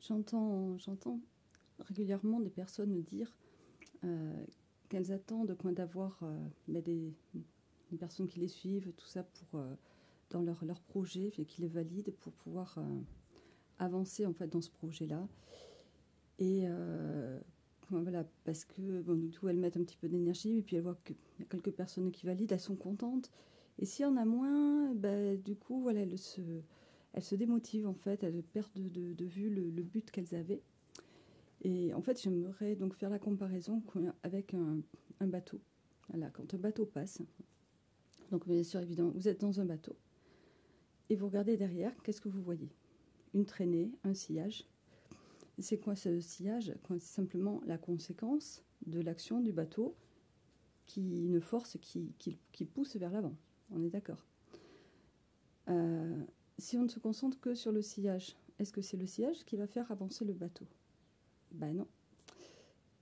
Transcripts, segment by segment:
j'entends régulièrement des personnes dire qu'elles attendent d'avoir des personnes qui les suivent, tout ça pour dans leur projet, qui les valident pour pouvoir avancer en fait dans ce projet-là. Et voilà, parce que bon, du coup, elles mettent un petit peu d'énergie, et puis elles voient qu'il y a quelques personnes qui valident, elles sont contentes. Et s'il y en a moins, du coup, voilà, elles se démotivent en fait, elles perdent de vue le but qu'elles avaient. Et en fait, j'aimerais donc faire la comparaison avec un bateau. Voilà, quand un bateau passe, donc bien sûr, évidemment, vous êtes dans un bateau, et vous regardez derrière, qu'est-ce que vous voyez? Une traînée, un sillage. C'est quoi ce sillage? C'est simplement la conséquence de l'action du bateau, une force qui pousse vers l'avant. On est d'accord. Si on ne se concentre que sur le sillage, est-ce que c'est le sillage qui va faire avancer le bateau? Ben non.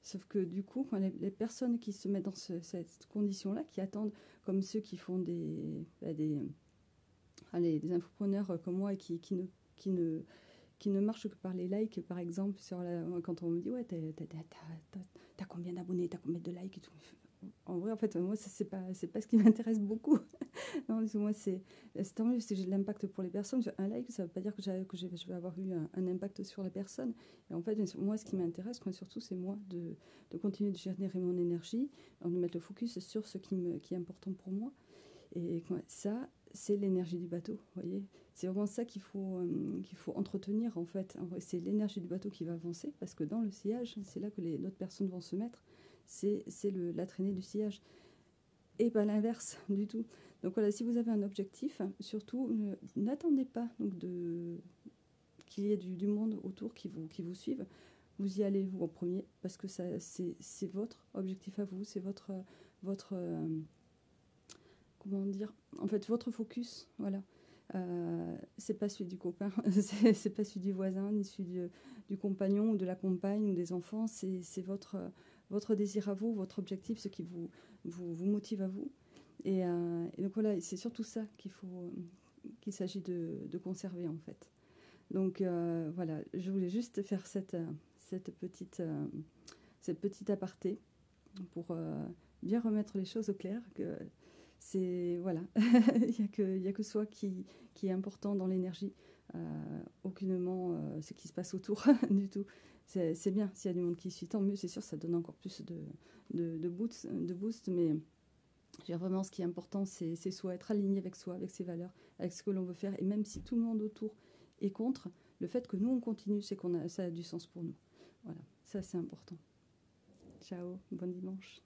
Sauf que du coup, quand les personnes qui se mettent dans cette condition-là, qui attendent, comme ceux qui font des infopreneurs comme moi et qui ne marchent que par les likes, par exemple, quand on me dit ouais, t'as combien d'abonnés, t'as combien de likes et tout. En vrai, en fait, moi, c'est pas ce qui m'intéresse beaucoup. Non, moi, c'est tant mieux si j'ai de l'impact pour les personnes. Un like, ça ne veut pas dire que je vais avoir eu un impact sur les personnes. Et en fait, moi, ce qui m'intéresse, surtout, c'est moi de continuer de générer mon énergie, de mettre le focus sur ce qui est important pour moi. Et ça, c'est l'énergie du bateau, vous voyez. C'est vraiment ça qu'il faut entretenir, en fait. C'est l'énergie du bateau qui va avancer, parce que dans le sillage, c'est là que les autres personnes vont se mettre. C'est la traînée du sillage. Et pas l'inverse du tout. Donc voilà, si vous avez un objectif, surtout, n'attendez pas qu'il y ait du monde autour qui vous suive. Vous y allez, vous, en premier, parce que c'est votre objectif à vous, c'est votre comment dire, en fait, votre focus, voilà. C'est pas celui du copain, c'est pas celui du voisin, ni celui du compagnon ou de la compagne ou des enfants, c'est votre désir à vous, votre objectif, ce qui vous motive à vous. Et donc voilà, c'est surtout ça qu'il s'agit de conserver en fait. Donc voilà, je voulais juste faire cette petite aparté pour bien remettre les choses au clair, que c'est voilà, il y a que soi qui est important dans l'énergie, aucunement ce qui se passe autour du tout. C'est bien s'il y a du monde qui suit, tant mieux, c'est sûr, ça donne encore plus de boost, mais vraiment ce qui est important, c'est soi, être aligné avec soi, avec ses valeurs, avec ce que l'on veut faire, et même si tout le monde autour est contre, le fait que nous on continue, c'est ça a du sens pour nous. Voilà, ça c'est important. Ciao, bon dimanche.